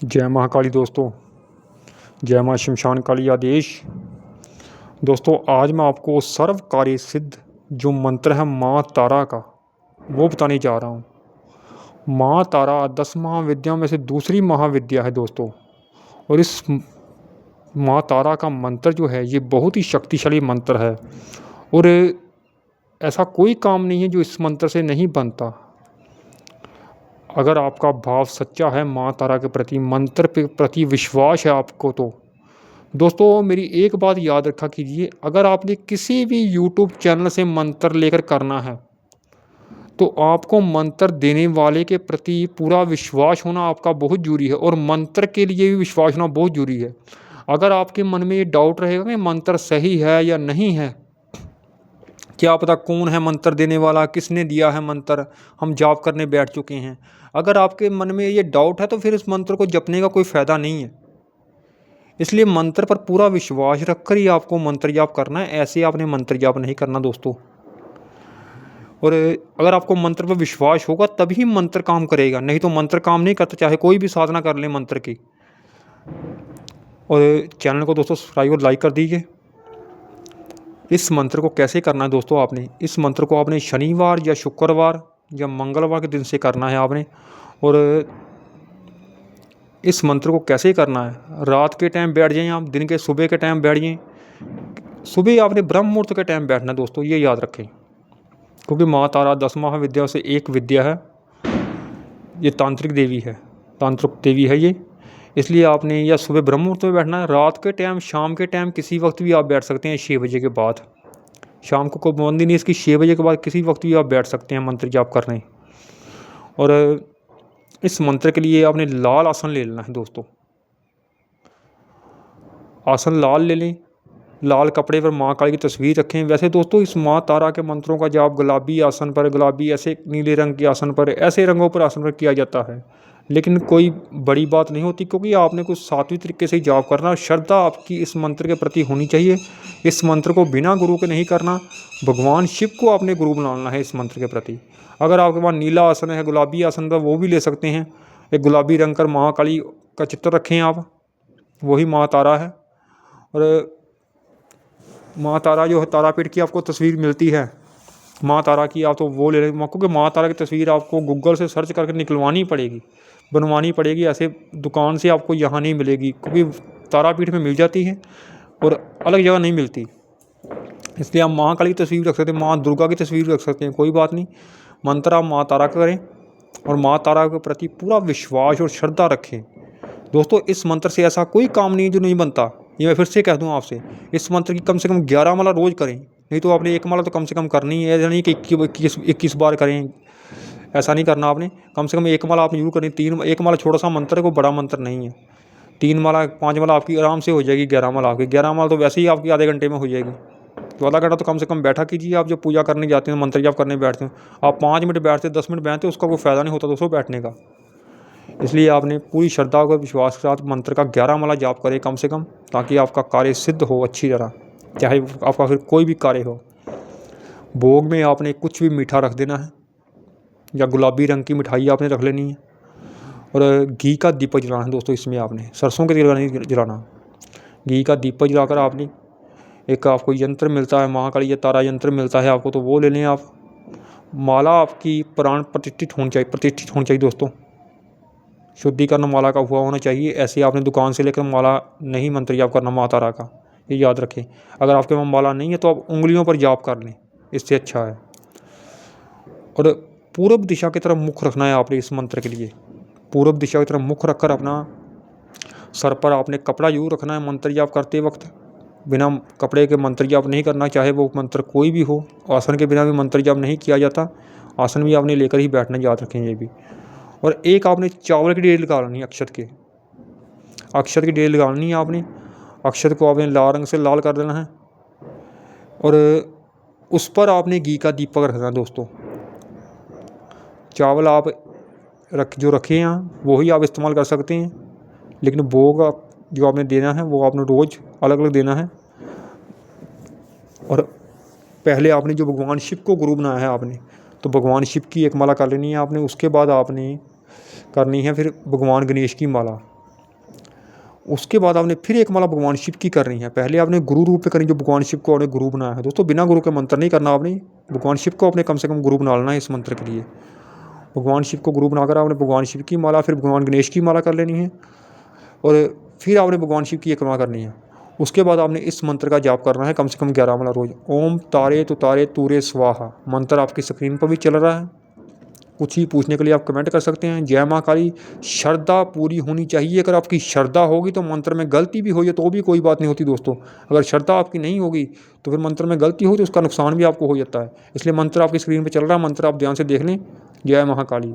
जय महाकाली दोस्तों, जय माँ शमशान काली आदेश। दोस्तों आज मैं आपको सर्वकारी सिद्ध जो मंत्र है माँ तारा का वो बताने जा रहा हूँ। माँ तारा 10 महाविद्याओं में से दूसरी महाविद्या है दोस्तों। और इस माँ तारा का मंत्र जो है ये बहुत ही शक्तिशाली मंत्र है और ऐसा कोई काम नहीं है जो इस मंत्र से नहीं बनता। अगर आपका भाव सच्चा है माँ तारा के प्रति, मंत्र के प्रति विश्वास है आपको, तो दोस्तों मेरी एक बात याद रखा कीजिए, अगर आपने किसी भी यूट्यूब चैनल से मंत्र लेकर करना है तो आपको मंत्र देने वाले के प्रति पूरा विश्वास होना आपका बहुत ज़रूरी है और मंत्र के लिए भी विश्वास होना बहुत ज़रूरी है। अगर आपके मन में ये डाउट रहेगा कि मंत्र सही है या नहीं है, क्या पता कौन है मंत्र देने वाला, किसने दिया है मंत्र, हम जाप करने बैठ चुके हैं, अगर आपके मन में ये डाउट है तो फिर इस मंत्र को जपने का कोई फ़ायदा नहीं है। इसलिए मंत्र पर पूरा विश्वास रखकर ही आपको मंत्र जाप करना है, ऐसे आपने मंत्र जाप नहीं करना दोस्तों। और अगर आपको मंत्र पर विश्वास होगा तभी मंत्र काम करेगा, नहीं तो मंत्र काम नहीं करता, चाहे कोई भी साधना कर ले मंत्र की। और चैनल को दोस्तों सब्सक्राइब और लाइक कर दीजिए। इस मंत्र को कैसे करना है दोस्तों, आपने इस मंत्र को आपने शनिवार या शुक्रवार या मंगलवार के दिन से करना है आपने। और इस मंत्र को कैसे करना है, रात के टाइम बैठ जाएं आप, दिन के सुबह के टाइम बैठ जाएं। सुबह आपने ब्रह्म मुहूर्त के टाइम बैठना दोस्तों, ये याद रखें, क्योंकि माँ तारा 10 महाविद्याओं से एक विद्या है, ये तांत्रिक देवी है, तांत्रिक देवी है ये। इसलिए आपने या सुबह ब्रह्म मुहूर्त में बैठना है, रात के टाइम, शाम के टाइम, किसी वक्त भी आप बैठ सकते हैं 6 बजे के बाद। शाम को कोई पाबंदी नहीं इसकी, 6 बजे के बाद किसी वक्त भी आप बैठ सकते हैं मंत्र जाप करने। और इस मंत्र के लिए आपने लाल आसन ले लेना है दोस्तों। आसन लाल ले लें, लाल कपड़े पर माँ काली की तस्वीर रखें। वैसे दोस्तों इस माँ तारा के मंत्रों का जाप गुलाबी आसन पर, गुलाबी ऐसे नीले रंग के आसन पर, ऐसे रंगों पर आसन पर किया जाता है, लेकिन कोई बड़ी बात नहीं होती, क्योंकि आपने कुछ सात्विक तरीके से जाप करना। श्रद्धा आपकी इस मंत्र के प्रति होनी चाहिए। इस मंत्र को बिना गुरु के नहीं करना, भगवान शिव को आपने गुरु बनाना है इस मंत्र के प्रति। अगर आपके पास नीला आसन है, गुलाबी आसन तो वो भी ले सकते हैं। एक गुलाबी रंग कर महाकाली का चित्र रखें आप, वही माँ तारा है। और माँ तारा जो है, तारापीठ की आपको तस्वीर मिलती है माँ तारा की, आप तो वो ले लें, क्योंकि माँ तारा की तस्वीर आपको गूगल से सर्च करके निकलवानी पड़ेगी, बनवानी पड़ेगी। ऐसे दुकान से आपको यहाँ नहीं मिलेगी, क्योंकि तारापीठ में मिल जाती है और अलग जगह नहीं मिलती। इसलिए आप माँ काली की तस्वीर रख सकते हैं, माँ दुर्गा की तस्वीर रख सकते हैं, कोई बात नहीं। मंत्र आप माँ तारा का करें और माँ तारा के प्रति पूरा विश्वास और श्रद्धा रखें दोस्तों। इस मंत्र से ऐसा कोई काम नहीं है जो नहीं बनता। ये मैं फिर से कह दूं आपसे, इस मंत्र की कम से कम 11 माला रोज़ करें, नहीं तो आपने एक माला तो कम से कम करनी है। ऐसा नहीं कि 21 बार करें, ऐसा नहीं करना आपने। कम से कम एक माला आपने जरूर करनी। एक माला छोटा सा मंत्र है, कोई बड़ा मंत्र नहीं है। 3 माला 5 माला आपकी आराम से हो जाएगी। 11 माला आपकी, 11 माला तो वैसे ही आपकी आधे घंटे में हो जाएगी। तो आधा घंटा तो कम से कम बैठा कीजिए। आप जब पूजा करने जाते हैं, मंत्र जाप करने बैठते हैं, आप 5 मिनट बैठते, 10 मिनट बैठते, उसका कोई फ़ायदा नहीं होता दोस्तों बैठने का। इसलिए आपने पूरी श्रद्धा और विश्वास के साथ मंत्र का 11 माला जाप करें कम से कम, ताकि आपका कार्य सिद्ध हो अच्छी तरह, चाहे आपका फिर कोई भी कार्य हो। भोग में आपने कुछ भी मीठा रख देना है, या गुलाबी रंग की मिठाई आपने रख लेनी है। और घी का दीपक जलाना है दोस्तों। इसमें आपने सरसों के तेल नहीं जलाना, घी का दीपक जलाकर आपने, एक आपको यंत्र मिलता है महाकाली या तारा यंत्र मिलता है आपको, तो वो ले लें आप। माला आपकी प्राण प्रतिष्ठित होनी चाहिए दोस्तों, शुद्धिकरण माला का हुआ होना चाहिए। ऐसे आपने दुकान से लेकर माला नहीं मंत्र जाप करना माँ तारा का, ये याद रखें। अगर आपके पास माला नहीं है तो आप उंगलियों पर जाप कर लें, इससे अच्छा है। और पूर्व दिशा की तरफ मुख रखना है आपने इस मंत्र के लिए। पूर्व दिशा की तरफ मुख रखकर अपना सर पर आपने कपड़ा यूँ रखना है मंत्र जाप करते वक्त। बिना कपड़े के मंत्र जाप नहीं करना, चाहे वो मंत्र कोई भी हो। आसन के बिना भी मंत्र जाप नहीं किया जाता, आसन भी आपने लेकर ही बैठना, याद रखें ये भी। और एक आपने चावल की डेल निकालनी है, अक्षत की डेल निकालनी है आपने। अक्षत को आपने लाल रंग से लाल कर देना है और उस पर आपने घी का दीपक रखना है दोस्तों। चावल आप जो रखे हैं वही आप इस्तेमाल कर सकते हैं, लेकिन भोग आप जो आपने देना है वो आपने रोज़ अलग अलग देना है। और पहले आपने जो भगवान शिव को गुरु बनाया है आपने, तो भगवान शिव की एक माला कर लेनी है आपने। उसके बाद आपने करनी है फिर भगवान गणेश की माला। उसके बाद आपने फिर एक माला भगवान शिव की करनी है। पहले आपने गुरु रूप में करनी, जो भगवान शिव को आपने गुरु बनाया है। दोस्तों बिना गुरु के मंत्र नहीं करना आपने, भगवान शिव को अपने कम से कम गुरु बना लेना है इस मंत्र के लिए। भगवान शिव को गुरु बनाकर आपने भगवान शिव की माला, फिर भगवान गणेश की माला कर लेनी है और फिर आपने भगवान शिव की एक माला करनी है। उसके बाद आपने इस मंत्र का जाप करना है कम से कम 11 माला रोज। ओम तारे तुतारे तूरे स्वाहा मंत्र आपकी स्क्रीन पर भी चल रहा है। कुछ ही पूछने के लिए आप कमेंट कर सकते हैं। जय माँ काली। श्रद्धा पूरी होनी चाहिए। अगर आपकी श्रद्धा होगी तो मंत्र में गलती भी हो तो भी कोई बात नहीं होती दोस्तों। अगर श्रद्धा आपकी नहीं होगी तो फिर मंत्र में गलती हो तो उसका नुकसान भी आपको हो जाता है। इसलिए मंत्र आपकी स्क्रीन पर चल रहा है, मंत्र आप ध्यान से देख लें। जय महाकाली।